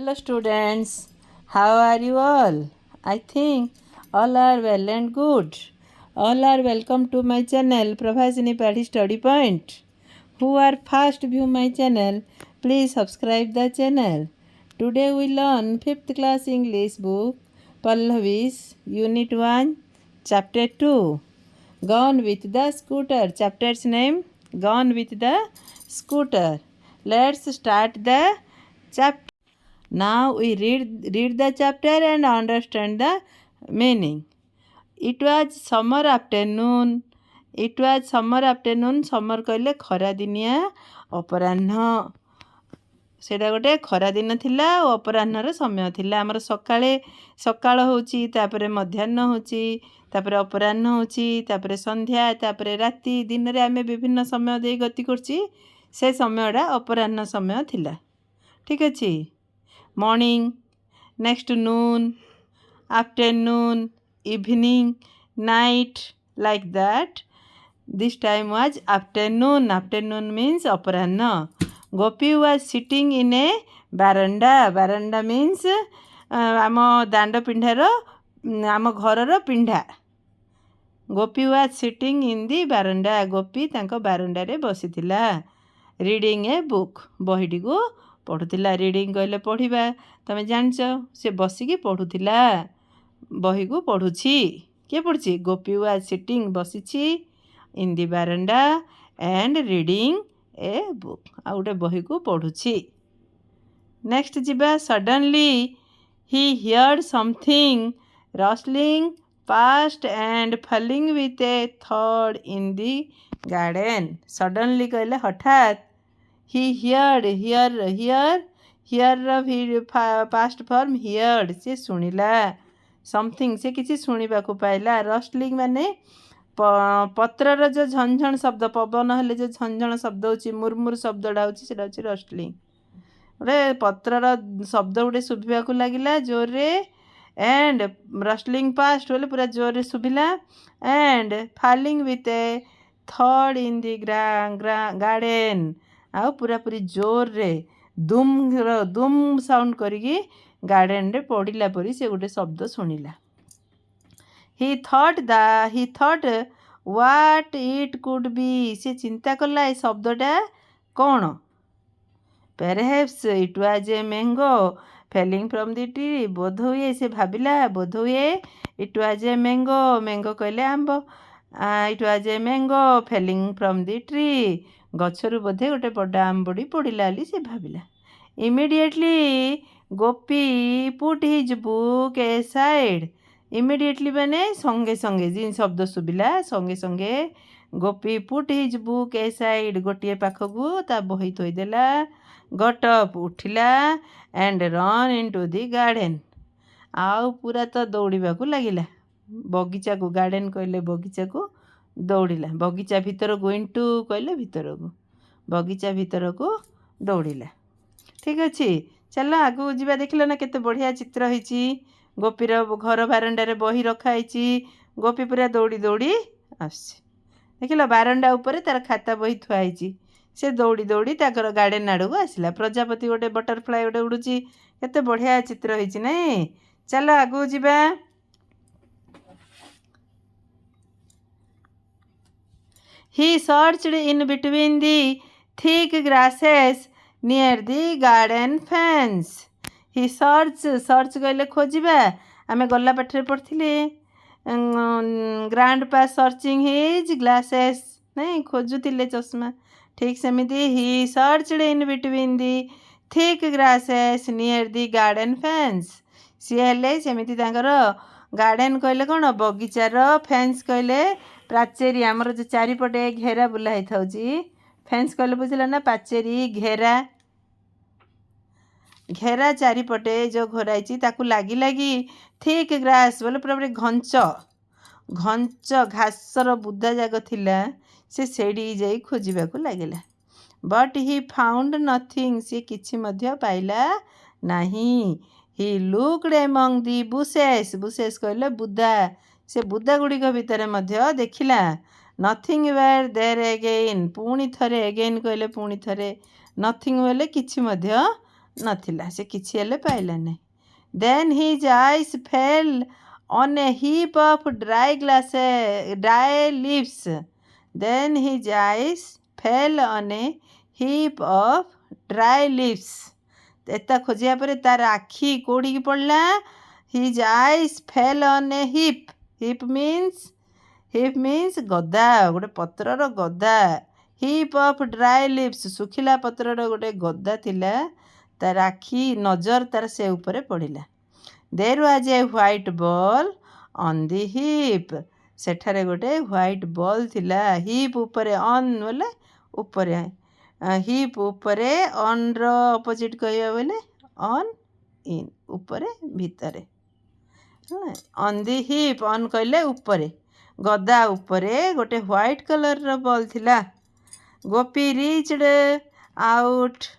Hello students, how are you all? I think all are well and good. All are welcome to my channel Prabhasini Padhi Study Point. Who are first view my channel, please subscribe the channel. Today we learn 5th class English book Pallavis Unit 1 Chapter 2 Gone with the Scooter. Chapter's name Gone with the Scooter. Let's start the chapter. Now we read the chapter and understand the meaning. It was summer afternoon. It was summer afternoon. Summer କହିଲେ ଖରାଦିନିଆ ଅପରାହ୍ନ. ସେଇଟା ଗୋଟେ ଖରାଦିନ ଥିଲା ଓ ଅପରାହ୍ନର ସମୟ ଥିଲା. ଆମର ସକାଳ ହେଉଛି, ତାପରେ ମଧ୍ୟାହ୍ନ ହେଉଛି, ତାପରେ ଅପରାହ୍ନ ହେଉଛି, ତାପରେ ସନ୍ଧ୍ୟା, ତାପରେ ରାତି. ଦିନରେ ଆମେ ବିଭିନ୍ନ ସମୟ ଦେଇ ଗତି କରୁଛି. ସେ ସମୟଟା ଅପରାହ୍ନ ସମୟ ଥିଲା. ଠିକ୍ ଅଛି. Morning, next noon, afternoon, evening, night, like that. This time was afternoon. Afternoon means ଅପରାହ୍ନ. Gopi was sitting in a baranda. Baranda means ଆମ ଦାଣ୍ଡ ପିଣ୍ଡାର ଆମ ଘରର ପିଣ୍ଡା. Gopi was sitting in the baranda. ଗୋପୀ ତାଙ୍କ ବାରଣ୍ଡାରେ ବସିଥିଲା. Reading a book. ବହିଟିକୁ ପଢ଼ୁଥିଲା. ରିଡ଼ିଂ କହିଲେ ପଢ଼ିବା. ତମେ ଜାଣିଛ ସେ ବସିକି ପଢ଼ୁଥିଲା. ବହିକୁ ପଢ଼ୁଛି. କିଏ ପଢ଼ୁଛି? ଗୋପୀ ୱାଜ୍ ସିଟିଂ ବସିଛି ଇନ୍ ଦି ବାରଣ୍ଡା ଆଣ୍ଡ ରିଡ଼ିଂ ଏ ବୁକ୍. ଆଉ ଗୋଟେ ବହିକୁ ପଢ଼ୁଛି. ନେକ୍ସଟ ଯିବା. Suddenly he heard something rustling past and falling with a ଥର୍ଡ ଇନ୍ ଦି ଗାର୍ଡେନ. ସଡନଲି କହିଲେ ହଠାତ୍. He heard, past form heard, ସେ ଶୁଣିଲା. Something, ସେ କିଛି ଶୁଣିବାକୁ ପାଇଲା. Rustling ମାନେ ପତ୍ରର ଯେଉଁ ଝଣଝଣ ଶବ୍ଦ, ପବନ ହେଲେ ଯେଉଁ ଝଣଝଣ ଶବ୍ଦ ହେଉଛି, ମୁର୍ମୁର ଶବ୍ଦଟା ହେଉଛି, ସେଇଟା ହେଉଛି ରଷ୍ଟଲିଂ. ଗୋଟେ ପତ୍ରର ଶବ୍ଦ ଗୋଟେ ଶୁଭିବାକୁ ଲାଗିଲା ଜୋରରେ. ଆଣ୍ଡ ରଷ୍ଟଲିଂ ପାଷ୍ଟ ବୋଲେ ପୁରା ଜୋରରେ ଶୁଭିଲା. ଆଣ୍ଡ ଫଲିଂ ୱିଥ୍ ଏ ଥର୍ଡ ଇନ୍ ଦି ଗାର୍ଡେନ. ଆଉ ପୁରାପୁରି ଜୋରରେ ଦୁମ୍ ସାଉଣ୍ଡ କରିକି ଗାର୍ଡେନରେ ପଡ଼ିଲା ପରି ସେ ଗୋଟେ ଶବ୍ଦ ଶୁଣିଲା. He thought what it could be. ସେ ଚିନ୍ତା କଲା ଏ ଶବ୍ଦଟା କ'ଣ? Perhaps it was a mango falling from the tree. ବୋଧହୁଏ ସେ ଭାବିଲା, ବୋଧହୁଏ it was a mango. Mango କହିଲେ ଆମ୍ବ. It was a mango falling from the tree. ଗଛରୁ ବୋଧେ ଗୋଟେ ବଡ଼ ଆମ୍ବଟି ପଡ଼ିଲା ବୋଲି ସେ ଭାବିଲା. Immediately Gopi put his book aside. Immediately ମାନେ ସଙ୍ଗେ ସଙ୍ଗେ, ଯେଉଁ ଶବ୍ଦ ଶୁଭିଲା ସଙ୍ଗେ ସଙ୍ଗେ ଗୋପୀ put his book aside. ଗୋଟିଏ ପାଖକୁ ତା ବହି ଥୋଇଦେଲା. ଗଟ୍ ଅପ୍ ଉଠିଲା. And run into the garden. ଆଉ ପୁରା ତ ଦୌଡ଼ିବାକୁ ଲାଗିଲା ବଗିଚାକୁ. ଗାର୍ଡେନ କହିଲେ ବଗିଚାକୁ. ଦୌଡ଼ିଲା ବଗିଚା ଭିତରକୁ. ଇଣ୍ଟୁ କହିଲେ ଭିତରକୁ. ବଗିଚା ଭିତରକୁ ଦୌଡ଼ିଲା. ଠିକ୍ ଅଛି. ଚାଲ ଆଗକୁ ଯିବା. ଦେଖିଲ ନା କେତେ ବଢ଼ିଆ ଚିତ୍ର ହେଇଛି. ଗୋପୀର ଘର ବାରଣ୍ଡାରେ ବହି ରଖା ହେଇଛି. ଗୋପୀ ପୁରା ଦୌଡ଼ି ଦୌଡ଼ି ଆସୁଛି. ଦେଖିଲ ବାରଣ୍ଡା ଉପରେ ତାର ଖାତା ବହି ଥୁଆ ହେଇଛି. ସେ ଦୌଡ଼ି ଦୌଡ଼ି ତାଙ୍କର ଗାର୍ଡେନ ଆଡ଼କୁ ଆସିଲା. ପ୍ରଜାପତି ଗୋଟେ ବଟରଫ୍ଲାଏ ଗୋଟେ ଉଡ଼ୁଛି. କେତେ ବଢ଼ିଆ ଚିତ୍ର ହେଇଛି ନାଇଁ? ଚାଲ ଆଗକୁ ଯିବା. He searched in between the thick grasses near the garden fence. He search କହିଲେ ଖୋଜିବା. ଆମେ ଗଲା ପାଠରେ ପଢ଼ିଥିଲେ. ଗ୍ରାଣ୍ଡପା ସର୍ଚିଂ ହିଜ୍ ଗ୍ଲାସେସ୍. ନାଇଁ, ଖୋଜୁଥିଲେ ଚଷମା. ଠିକ୍ ସେମିତି ହି searched in between the thick grasses near the garden fence. ସିଏ ହେଲେ ସେମିତି ତାଙ୍କର ଗାର୍ଡେନ କହିଲେ କ'ଣ? ବଗିଚାର. ଫେନ୍ସ କହିଲେ ପ୍ରାଚେରୀ. ଆମର ଯେଉଁ ଚାରିପଟେ ଘେରା ବୁଲା ହେଇଥାଉଛି. ଫେନ୍ସ କହିଲେ ବୁଝିଲ ନା? ପାଚେରୀ, ଘେରା. ଘେରା ଚାରିପଟେ ଯେଉଁ ଘୋରା ହେଇଛି ତାକୁ ଲାଗି ଲାଗି ଥିକ୍ ଗ୍ରାସ୍ ବୋଲେ ପୁରା ଘଞ୍ଚ ଘାସର ବୁଦା ଯାକ ଥିଲା. ସେ ସେଇଠିକି ଯାଇ ଖୋଜିବାକୁ ଲାଗିଲା. But Hi ଫାଉଣ୍ଡ nothing. ସେ କିଛି ମଧ୍ୟ ପାଇଲା ନାହିଁ. ହି ଲୁକ୍ଡ ଏମଙ୍ଗ ଦି ବୁସେସ୍. ବୁସେସ୍ କହିଲେ ବୁଦା. ସେ ବୁଦା ଗୁଡ଼ିକ ଭିତରେ ମଧ୍ୟ ଦେଖିଲା. Nothing were there again. ପୁଣି ଥରେ. ଏଗେନ୍ କହିଲେ ପୁଣି ଥରେ. ନଥିଂ ବୋଲେ କିଛି ମଧ୍ୟ नथिला से किछि हेले पाइला नहीं. Then his eyes fell on a heap of dry leaves. Then his eyes fell on a heap of dry leaves. एता खोजिया पर तार आखि कोड़ी की पड़ला. His eyes fell on a heap. Heap means गदा, गोटे पत्रर गदा. Heap of dry leaves, सुखिला पत्रर गोटे गदा थिला. तार आखि नजर तार से ऊपर पड़िला. There was a white ball on the heap. सेठारे गोटे white ball थिला. Heap ऊपरे on बोले ऊपरे. Heap ऊपरे on रो opposite कहया बोले on in ऊपरे भीतरे. On the heap on कहले ऊपरे. गदा ऊपरे गोटे white color रो ball थिला. Gopi reached out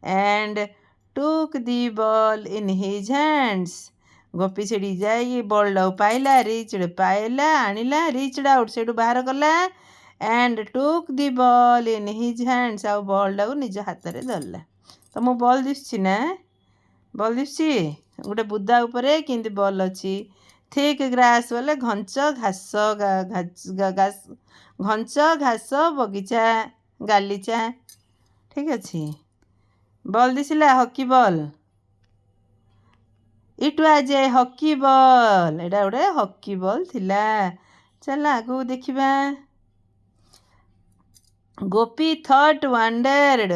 and took the ball in his hands. Gopi से जाई बॉल पाइला. रिच्ड पाइला आनिला. रिच्ड आउट से बाहर कला. And took the ball in his hands. आ बॉल टाक निज हाथ में धरला. तो मु बॉल दिशुची ना. बॉल दिशुची गोटे बुदा उपरे किंती बॉल अच्छी. थिक ग्रास बोले घंच घास घंच घास बगीचा गालीचा. ठीक अच्छे. बॉल दिशला hockey ball. It was a hockey ball. एटा गोटे हॉकी बॉल थिला. चल आगू देखिबा. गोपी थॉट वंडर्ड.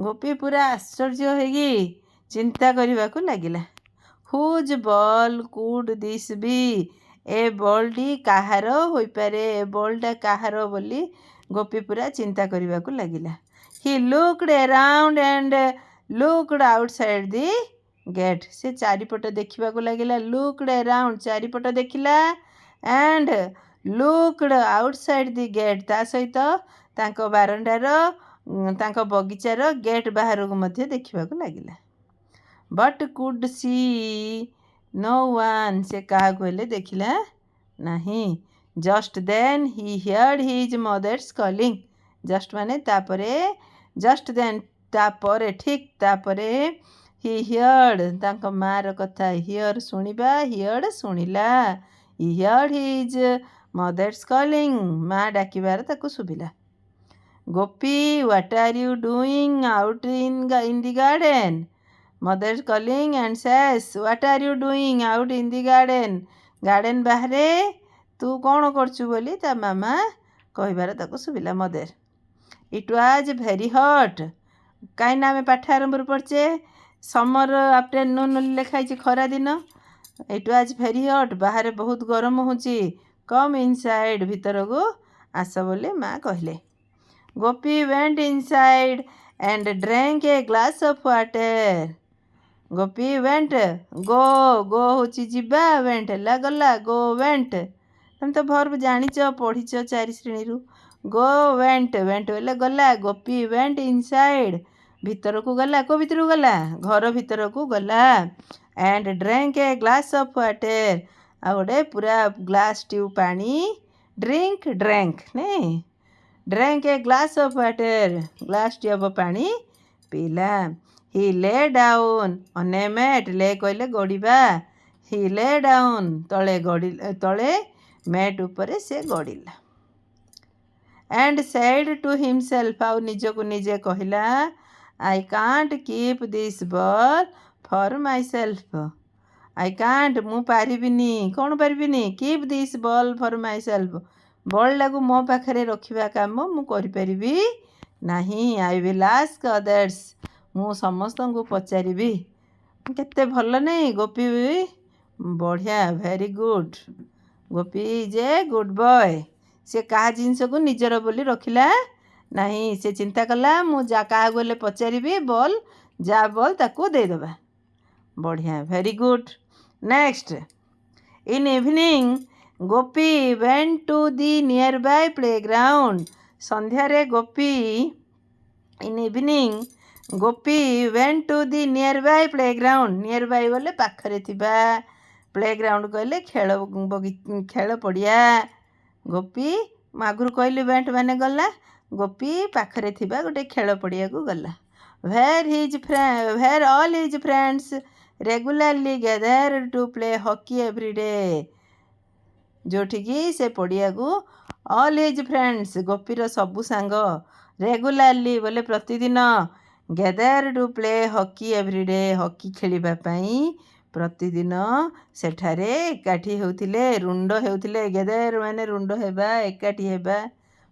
गोपी पूरा आश्चर्य होगी चिंता करने को लगिला. Whose ball could this be. ए बॉलटी काहार होई पारे. ए बॉलटा काहार बोली गोपी पूरा चिंता करने को लगिला. He looked around and looked outside the gate. से चारिपट देखा लगिला. लुक्ड अराउंड चारिपट देखिला. And looked outside the gate. ता सहित तांको बारंडार तांको बगीचार गेट बाहर को मध्य देखा लगिला. But could see no one. से क्या हेले देखिला नहीं. Just then he heard his mother's calling. Just माने तापरे. जस्ट देन तापरे ठीक तापरे. ही हियर्ड तांको मार कथा. हियर शुणिबा. हियर्ड शुणिला. He heard his mother's calling. माँ डाकिबार ताको सुबिला. Gopi what are you doing out in the garden. Mother calling and says what are you doing out in the garden. Garden बाहरे तू कौन करचु बोली ता मामा कहबार ताको सुबिला. Mother. It was very hot. कहीं आम पाठ आरंभ पढ़चे समर आफ्टरनून लिखाई खरा दिन. It was very hot. बाहर बहुत गरम होची. कम इनसाइड भीतर को आस बोले माँ कहले. Gopi went inside and drank a glass of water. Gopi went go. Go होची जीवा. वेंट ला गला. Go went. तुम तो भर्ब जानिच पढ़ीच 4 श्रेणी. Go went. वेंट बोले गला. गोपी वेंट इनसाइड भीतर को गला. को भीतर को गला घर भीतर को गला. And drank a glass of water. आ गोटे पूरा ग्लास ट्यूब पानी. ड्रिंक ड्रैंक नहीं. Drank a glass of water. Glass ट्यूब पानी पीला. ही lay down on A mat. ले कहले गड़िबा. ही ले डाउन तले गड़ी तले मैट ऊपर से गड़िला. And said to himself. आउ निजको निजे कहला I can't keep this ball for myself. I can't मु पारिबिनी. कौन पारिबिनी. Keep this ball for myself. Ball लागू मो पाखरे रखिबा काम मु करि परिबी नहीं. I will ask others. मु समस्त को पचारिबी. केते भल नहीं. गोपी बढ़िया very good. Gopi is a good boy. से क्या जिनस को निजर बोली रखिला नहीं. से चिंता कला मु जा क्या गले पचारि बॉल जा बॉल ताकू देदेबा. बढ़िया very good. Next. In evening Gopi went to the nearby playground. संध्यारे Gopi in evening Gopi went to the nearby playground. Nearby बोले पाखरे थिबा. प्लेग्राउंड कहले खेल पड़िया. गोपी आगुरी कहली वेंट माने गला. गोपी पाखरे थिबा गोटे खेल पड़िया को गला. where all his friends regularly gather to play hockey every day. जोठिकी से पड़िया को ऑल हिज फ्रेंड्स गोपीर सबू सांग रेगुलारली बोले प्रतिदिन gather to play hockey everyday hockey खेलिबापाई प्रतिदिन सेठारे एकाठी होउथिले रुंड हेउथिले गैदर माने रुंड हेबा एकाठी हेबा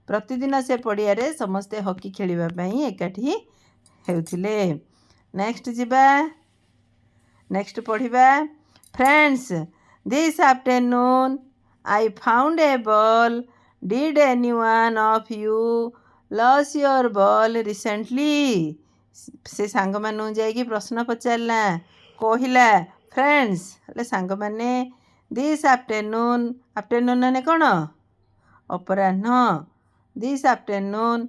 प्रतिदिन से पड़ियारे समस्ते हॉकी खेलिबापाई एकाठी हेउथिले। नेक्स्ट जिबा नेक्स्ट पढ़िबा friends this afternoon I found a ball. Did anyone of you lose your ball recently? से सांग मानू जाएगी प्रश्न पचारला कहला फ्रेंड्स हेले सांग माने दिस आफ्टरनून आफ्टरनून माने कौन अपराह्न this afternoon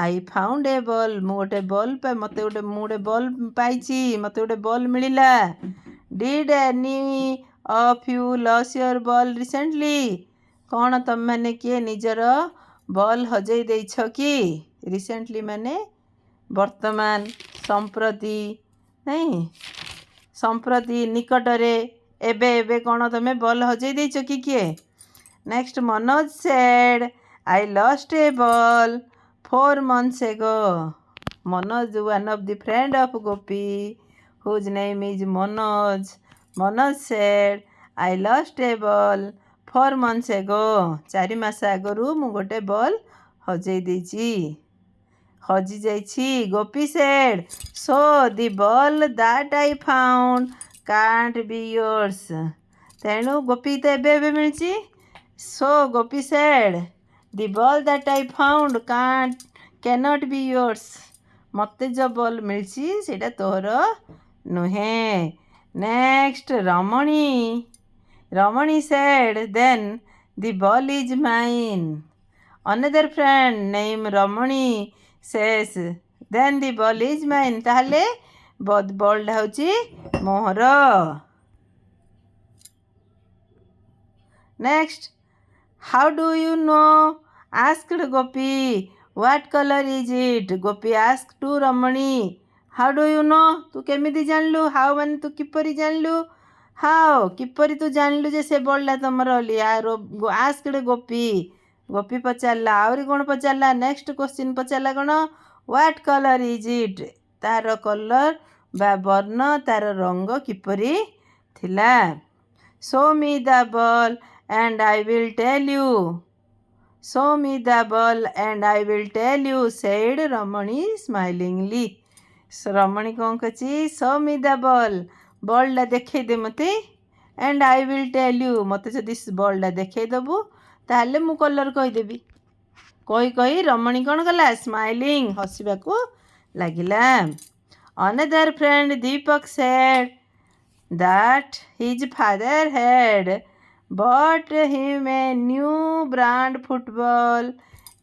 I found a ball मु गोटे बॉल गोटे बॉल पाइछि मते गोटे बॉल मिलिला did any of you lose your ball recently कौन तुम मैंने किए निजर बॉल हजई देछ कि रिसेंटली माने वर्तमान संप्रति नहीं संप्रति निकटरे एबे एबे कौन तुम्हें बॉल हजई देछ कि किए। Next Manoj said I lost a ball 4 months ago. Manoj one of the friend of Gopi whose name is Manoj Manoj said I lost a ball 4 months ago. 4 मास आगरू मु गोटे बॉल हजई देछि हजि जाइछि। Gopi said so the ball that I found can't be yours तेणु गोपी तो एबे मिलछि सो Gopi said the ball that I found cannot be yours मते जो बॉल मिलछि सेटा तोहर नुहे। Next Ramani said then the ball is mine another friend name Ramani says then the ball is mine ताहले बॉलटा होची मोहर। Next how do you know asked Gopi what colour is it Gopi ask to Ramani how do you know तू केमिति जानलु how माने तू किपरि जानलु how किपरि तू जानलु जे से बॉलटा तमर आस्क्ड गोपी गोपी पचारला आउरी कौन पचारला नेक्स्ट क्वेश्चन पचारला कौन व्हाट कलर इज इट तार कलर बा वर्ण तार रंग किपरि थिला। Show me the ball and I will tell you show me the ball and I will tell you said Ramani smilingly Ramani कौन कची शो मी द बॉलटा देखई दे मते and I will tell you मते जदि बॉलटा देखई देबू ताहले मु कलर कहीदेवी कही कही रमणी कौन कला स्माइलिंग हसवाकू लगिला। Another friend Deepak said that his father had bought him a new brand football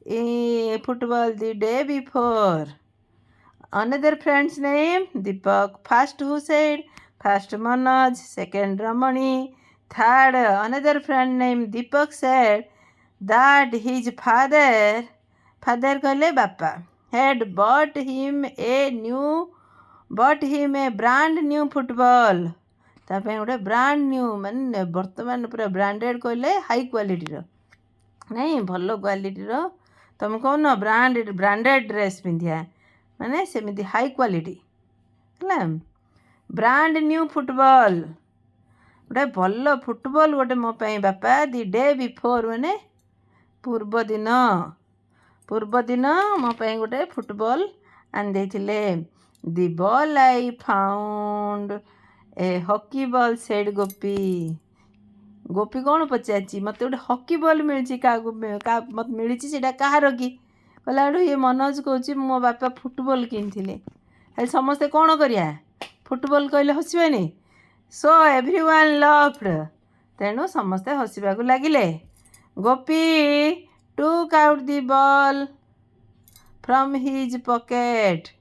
the day before. Another friend's name Deepak. First who said? First Manoj, second Ramani, third another friend named Deepak said that his father कहले बापा had bought him a brand new football तापे गोटे brand new माने वर्तमान पूरा branded कहले high क्वालिटीर नहीं भल क्वालिटीर तुम कौन ब्रांडेड ड्रेस पिंधिया माने सेमिति हाई क्वालिटी है ब्रांड न्यू फुटबॉल गोटे भल फुटबॉल गोटे मो पाई बापा दी डे बिफोर माने पूर्व दिन मो पाई गोटे फुटबॉल आन देथिले the ball I found a hockey ball said Gopi कौन पचार मत गोटे हॉकी बॉल मिली मत मिली से कहार कि कहला ये मनोज कौच मो बापा फुटबॉल किनी समस्ते कौन करिया फुटबॉल कहले हसबानी सो एवरीवन लफ्ड तेणु समस्ते हसवाक लगिले। Gopi took out the ball from his pocket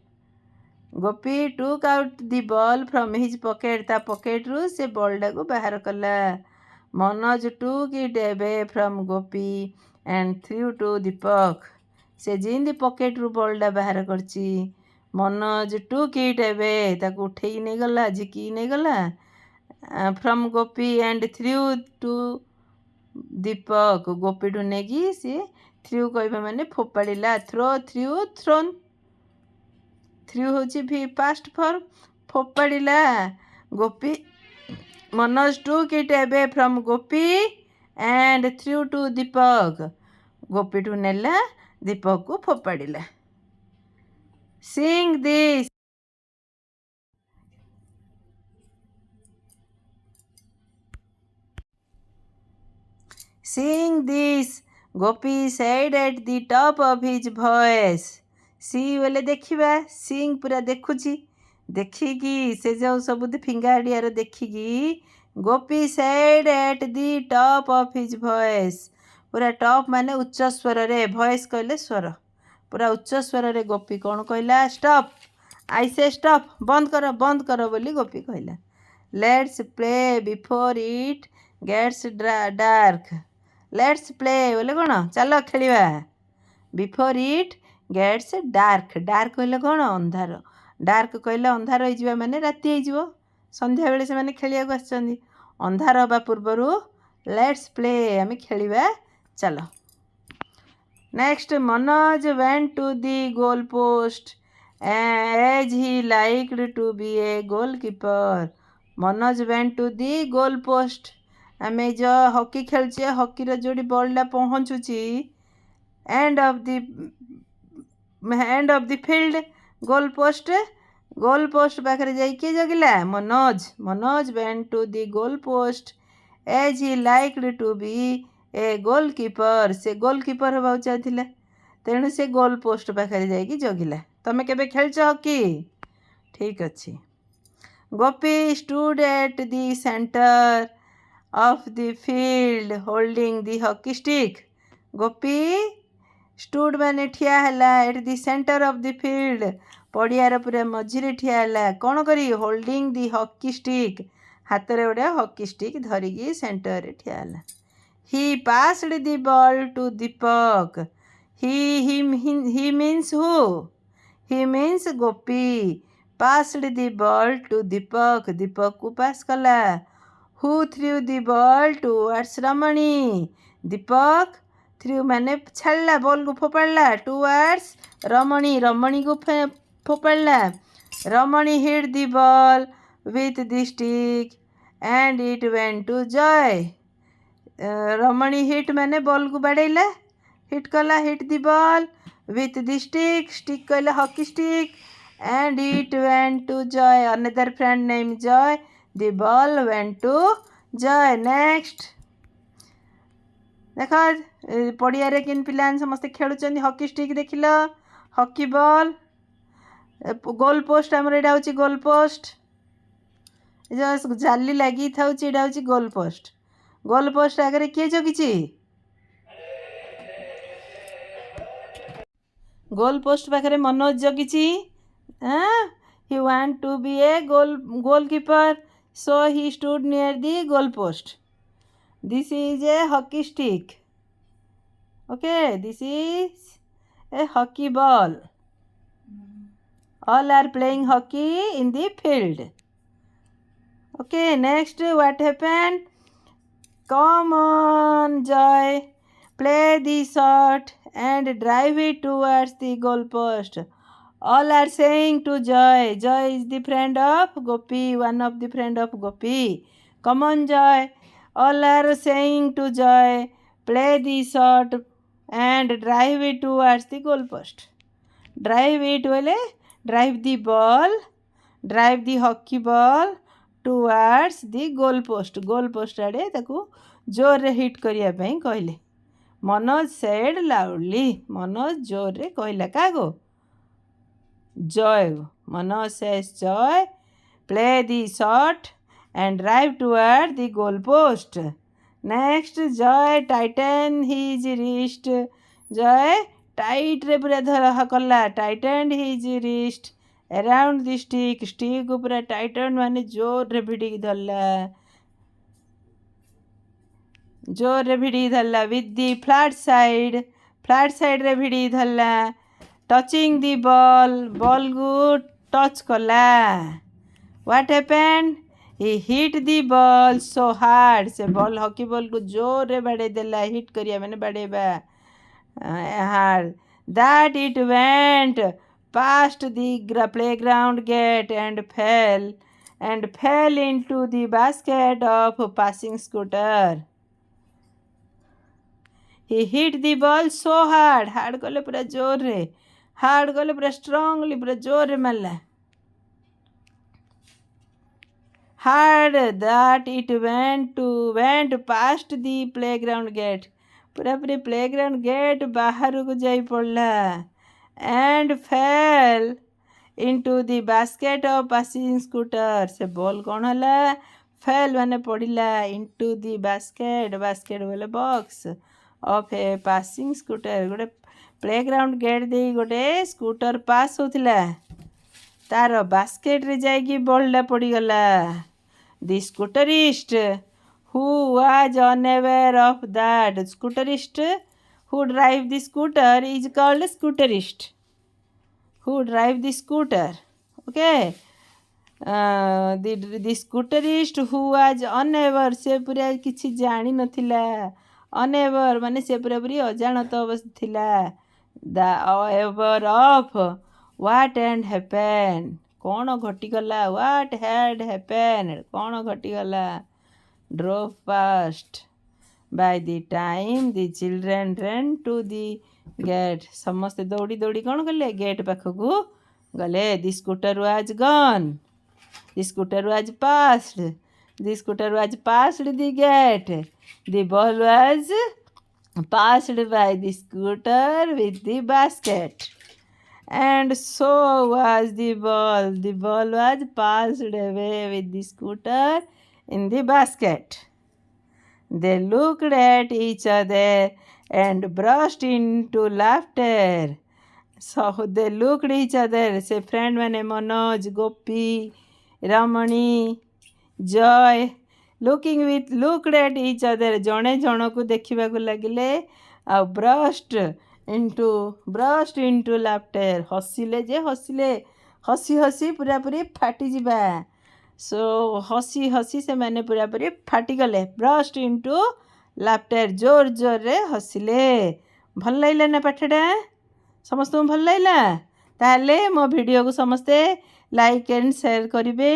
Gopi took out the ball from his pocket ता पॉकेट रु से बॉलटा को बाहर कला। Manoj took it away from Gopi and threw to Deepak से जिंदी पॉकेट रु बॉलटा बाहर करची मनोज टुक इट एवे ताको उठेई नहीं गला झिकी नहीं गला from Gopi and threw to Deepak Gopi ठू नहीं सी थ्रू कहबा माने फोपाड़ा थ्रो थ्रू थ्रोन थ्रू होची भी पास्ट फॉर्म फोपाड़ा Gopi Manoj took it away from Gopi and threw to Deepak Gopi ठू नेला दीपक को फोपाड़ा sing this Sing this, Gopi said at the top of his voice. सी बोले देखा सिंग पूरा देखुची देखिकी से जो सब फिंगाड़ियार देखिकी Gopi said at the top of his voice पूरा टॉप माने उच्च स्वर रे वॉइस कहले स्वर पूरा उच्च स्वर रे गोपी कौन कहला स्टॉप आई से स्टॉप बंद कर बोली गोपी कहला let's play before it gets dark let's play बोले कौन चल खेलिबा before it gets dark dark कहले कौन अंधार डार्क कहले अंधार हो माने राति हो संध्या बेले से खेलिया आसछन्ती अंधार हवा पूर्वर लेट्स प्ले आम खेलिबा चल next Manoj went to the goal post as he liked to be a goalkeeper Manoj went to the goal post आम जो हॉकी खेलचे हॉकी जोड़ी बॉलटा पहुँचुची end of the field goal post पाखे जाइए जगिला Manoj went to the goal post as he liked to be a goalkeeper से गोलकीपर हवा चाहला तेणु से गोल पोस्ट पाखे जाइए जगिला तमें केबे खेलच हॉकी ठीक अच्छे Gopi stood at the centre of the field holding the hockey stick Gopi stood माने ठिया हला at the centre of the field पड़ियार पूरा मझिरे ठिया हला कौन करी होल्डिंग दी हॉकी स्टिक हाथ में गोटे हॉकी स्टिक धरिकी सेंटर रे ठिया हला he passed the ball to Deepak he means who he means Gopi passed the ball to Deepak को पास कला who threw the ball towards Ramani Deepak through माने छाड़ला बॉल को फोपाड़ा टुवर्ड्स रमणी को फोपाड़ा Ramani hit the ball with the stick and it went to Joy Ramani hit माने ball को बाड़ेला hit कला hit the ball with the stick कहला hockey stick and it went to Joy another friend name Joy the ball went to Joy next देख पड़िया किन पिलान समस्ते खेलुचंदी हॉकी स्टिक देखिल हॉकी बॉल गोल पोस्ट आमर एटा होची गोल पोस्ट जो जाली लगी था एटा होची गोल पोस्ट आगे किए जगिची गोल पोस्ट पाखे Manoj जगिची he want to be a goalkeeper so he stood near the goal post this is a hockey stick okay this is a hockey ball all are playing hockey in the field okay next what happened come on Joy play the shot and drive it towards the goal post all are saying to Joy. Joy is the friend of Gopi, one of the friend of Gopi. Come on, Joy. All are saying to Joy, play the shot and drive it towards the goal post. Drive it, well, drive the ball, drive the hockey ball towards the goal post. Goal post आड़े ताकू जोर रे hit करिया पई कहले. Manoj said loudly. Manoj जोर रे कहला Kago Joy. Manoj says Joy, play the shot and drive toward the goal post. Next, Joy tighten his wrist. Joy tight रे पूरा धरा कला tightened his wrist around the stick. Stick को पूरा tighten माने जोर रे भिड़ी धरला जोर रे भिड़ी धरला with the flat side रे भिड़ी धरला टचिंग द बॉल को टच कला what happened he hit the ball so hard से बॉल हॉकी बॉल को जोर रे बाड़े देला हिट करिया मैंने बाड़ेबा hard that it went past the playground gate and fell into the basket of passing scooter. He hit the ball so hard कले पूरा जोर रे हार्ड कले पूरा स्ट्रांगली पूरा जोर रे मारला hard that it went past the playground gate पूरा पूरे प्लेग्राउंड गेट बाहर को जाई पड़ला and fell into the basket of passing scooter से बॉल कौन हला fell माने पड़िला into the basket बोले box of a passing scooter गोटे प्लेग्राउंड गेट दे गोटे स्कूटर पास होतिला तार बास्केट रे जाइकी बॉलटा पड़ीगला the scooterist who was unaware of that scooterist who drive the scooter is called scooterist who drive the scooter okay the scooterist who was unaware से पूरा किसी जानी नथिला unaware माने से पूरा पूरी अजानत अवस्था थिला the aware of what and happened कौन घटिगला what had happened कौन घटिगला drove past by the time the children ran to the gate समस्ते दौड़ी दौड़ी कौन गले गेट पाखकू गले the scooter was gone the scooter was past the gate the ball was passed by the scooter with the basket and so was the ball was passed away with the scooter in the basket. They looked at each other and burst into laughter. So they looked each other. से friend मैंने मनोज गोपी रमणी जय looked at each other जणे जण को देखा लगिले आ burst into laughter हसिले जे हसी पूरा पूरी फाटी जिबा सो हसी से मैंने पूरा पूरी फाटिगले ब्रस्ट into laughter जोर जोर रे हसिले भल लागला ना पाठटा समस्त भल लागला ताले मो वीडियो को समस्ते लाइक एंड शेयर करिवे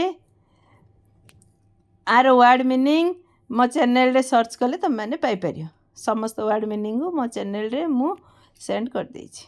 आर वर्ड मीनिंग मो चैनल रे सर्च कले तुम मैंने पाई परियो समस्त वर्ड मीनिंग मो चैनल रे मु सेंड कर देछि।